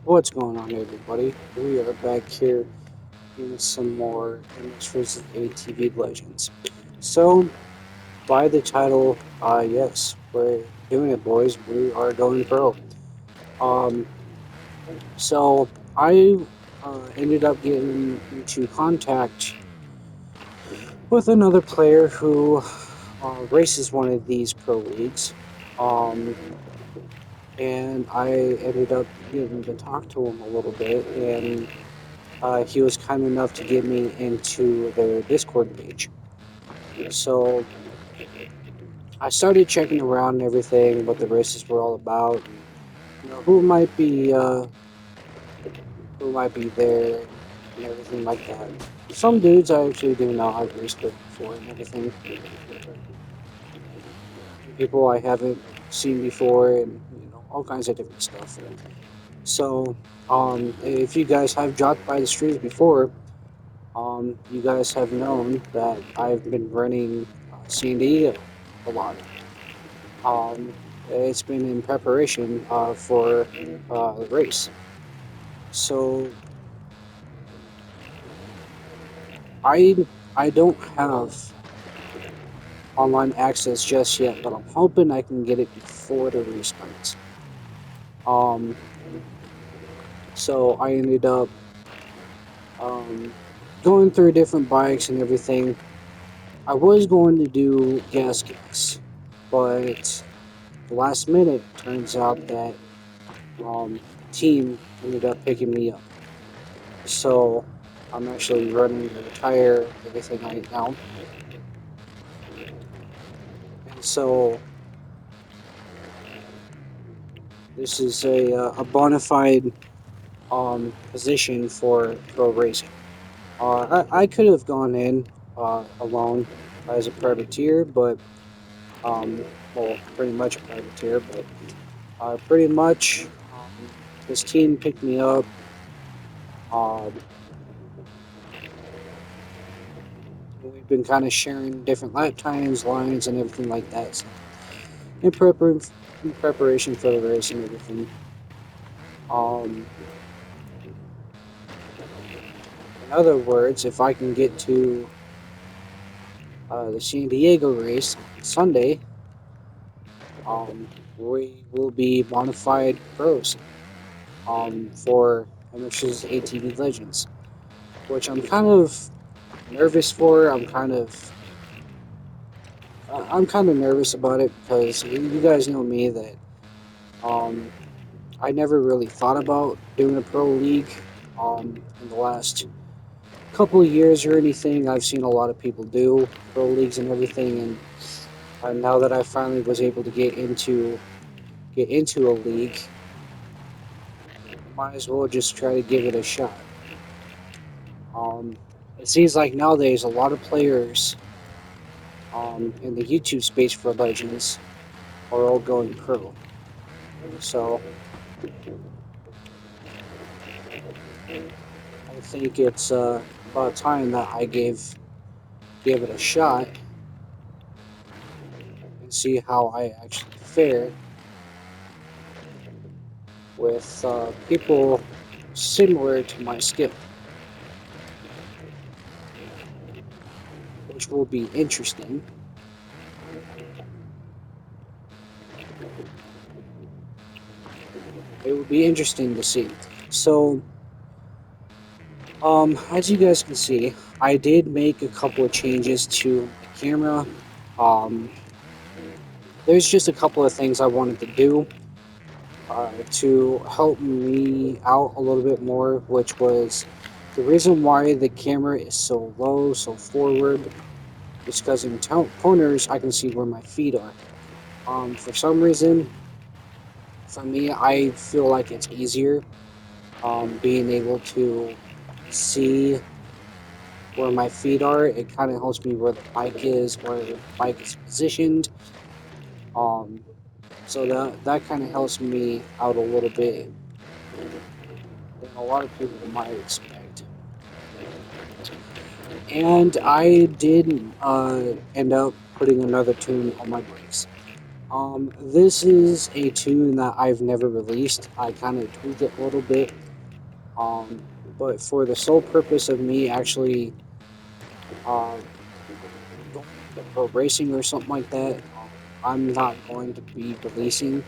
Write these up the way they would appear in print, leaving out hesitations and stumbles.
What's going on, everybody? We are back here in some more MX vs. ATV Legends. So, by the title, yes, we're doing it, boys. We are going pro. Um, so I ended up getting into contact with another player who races one of these pro leagues. Um, and I ended up getting to talk to him a little bit, and he was kind enough to get me into their Discord page. So I started checking around and everything, what the races were all about, and who might be there, and everything like that. Some dudes I actually do know I've raced with before and everything. People I haven't seen before, and all kinds of different stuff. So, if you guys have dropped by the streams before, you guys have known that I've been running San Diego a lot. Um, it's been in preparation for the race. So I I don't have online access just yet, but I'm hoping I can get it before the race starts. Um, so I ended up um, going through different bikes and everything. I was going to do gas, but the last minute turns out that team ended up picking me up. So I'm actually running the entire everything right now. And so this is a bona fide position for pro racing. I could have gone in alone as a privateer, but well, pretty much a privateer, but pretty much this team picked me up. Um, we've been kind of sharing different lap times, lines, and everything like that. So in, prepar- in preparation for the race and everything. Um, in other words, if I can get to the San Diego race on Sunday, we will be bona fide pros for MX's ATV Legends, which I'm kind of nervous for. I'm kind of nervous about it because you guys know me that um, I never really thought about doing a pro league in the last couple of years or anything. I've seen a lot of people do pro leagues and everything, and now that I finally was able to get into a league, might as well just try to give it a shot. Um, it seems like nowadays a lot of players in the YouTube space for Legends are all going pro. So I think it's about time that I give it a shot and see how I actually fare with people similar to my skill, which will be interesting. It will be interesting to see. So, as you guys can see, I did make a couple of changes to my camera. Um, there's just a couple of things I wanted to do to help me out a little bit more, which was the reason why the camera is so low, so forward, is because in corners I can see where my feet are. For some reason, for me, I feel like it's easier being able to see where my feet are. It kind of helps me where the bike is, where the bike is positioned. Um, so that kind of helps me out a little bit than a lot of people might expect. And I did end up putting another tune on my brakes. This is a tune that I've never released. I kind of tweaked it a little bit. Um, but for the sole purpose of me actually uh, going into pro racing or something like that, I'm not going to be releasing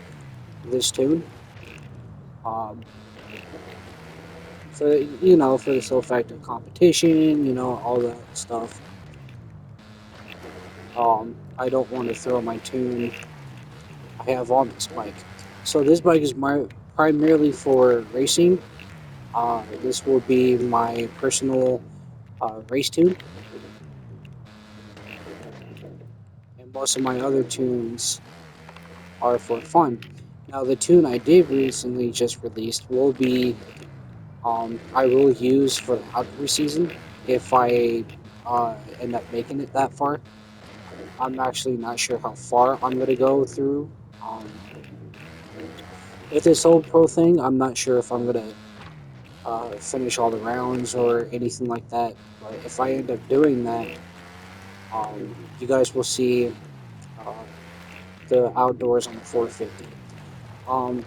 this tune. Um, for for the sole fact of competition, all that stuff. I don't want to throw my tune I have on this bike. So this bike is primarily for racing. This will be my personal race tune, and most of my other tunes are for fun. Now, the tune I did recently just released will be I will use for the outdoor season if I end up making it that far. I'm actually not sure how far I'm gonna go through. Um, with this whole pro thing, I'm not sure if I'm gonna finish all the rounds or anything like that. But if I end up doing that, you guys will see uh, the outdoors on the 450. Um,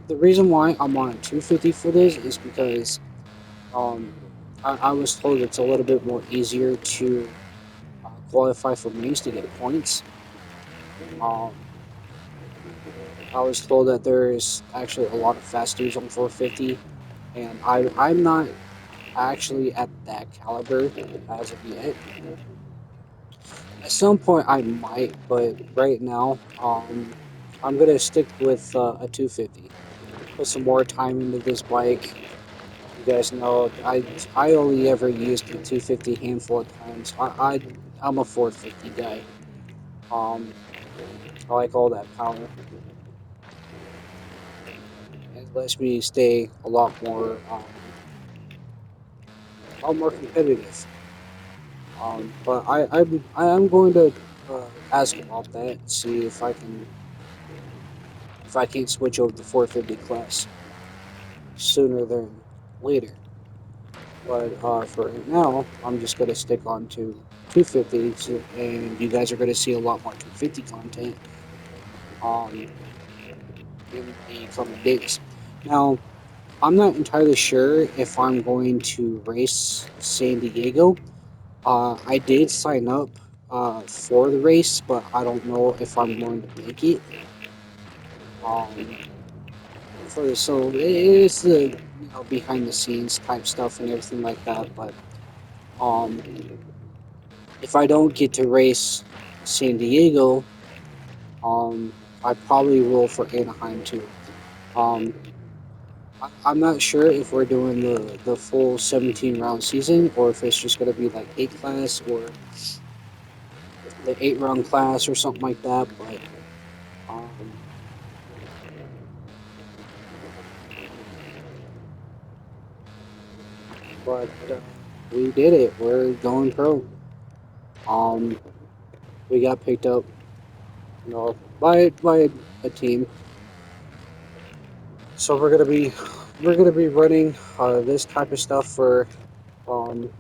the reason why I'm on a 250 for this is because um, I was told it's a little bit more easier to qualify for mains to get points. Um, I was told that there's actually a lot of fast dudes on 450, and I'm not actually at that caliber as of yet. At some point, I might, but right now, I'm gonna stick with a 250. Put some more time into this bike. You guys know I only ever used the 250 handful of times. I'm a 450 guy. Um, I like all that power. It lets me stay a lot more competitive. But I'm going to ask about that. See if I can't switch over to 450 class sooner than later. But for right now, I'm just gonna stick on to 250, and you guys are gonna see a lot more 250 content um, in the coming days. Now, I'm not entirely sure if I'm going to race San Diego. I did sign up for the race, but I don't know if I'm going to make it. Um, so it's the behind the scenes type stuff and everything like that. But um, if I don't get to race San Diego, um, I probably will for Anaheim too. Um, I'm not sure if we're doing the full 17 round season or if it's just going to be like 8 class or the 8 round class or something like that. Um, but we did it. We're going pro. Um, we got picked up, by a team. So we're gonna be running this type of stuff um,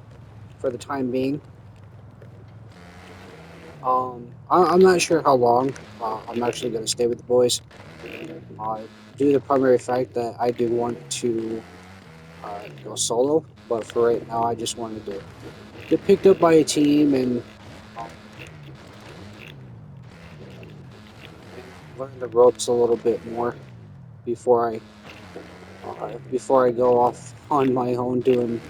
for the time being. I'm not sure how long I'm actually going to stay with the boys. Uh, due to the primary fact that I do want to go solo, but for right now, I just wanted to get picked up by a team um, and learn the ropes a little bit more before I go off on my own doing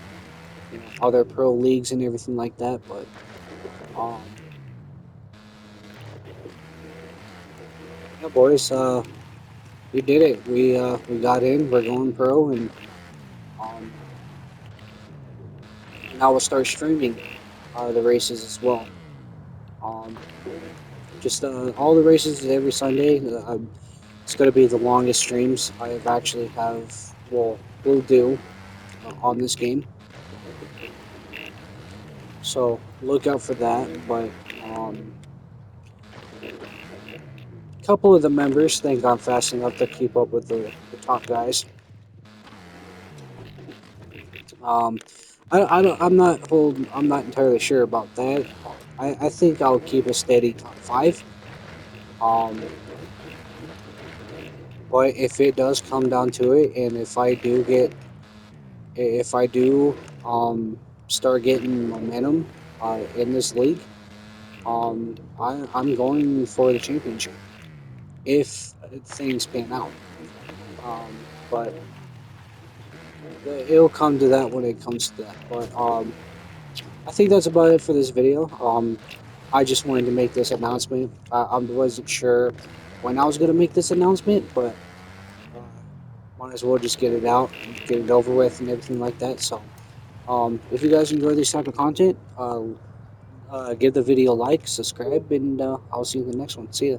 other pro leagues and everything like that. But um, yeah, boys, we did it. We got in. We're going pro, and um, now we'll start streaming the races as well. Um, just all the races every Sunday. It's going to be the longest streams I have actually will do on this game. So look out for that. But a couple of the members think I'm fast enough to keep up with the top guys. Um, I'm not entirely sure about that. I think I'll keep a steady top five. Um, But if it does come down to it, and if I do start getting momentum in this league, I'm going for the championship if things pan out. But it'll come to that when it comes to that. But I think that's about it for this video. I just wanted to make this announcement. I wasn't sure when I was going to make this announcement, but uh, might as well just get it out, get it over with, and everything like that. So, if you guys enjoy this type of content, give the video a like, subscribe, and I'll see you in the next one. See ya.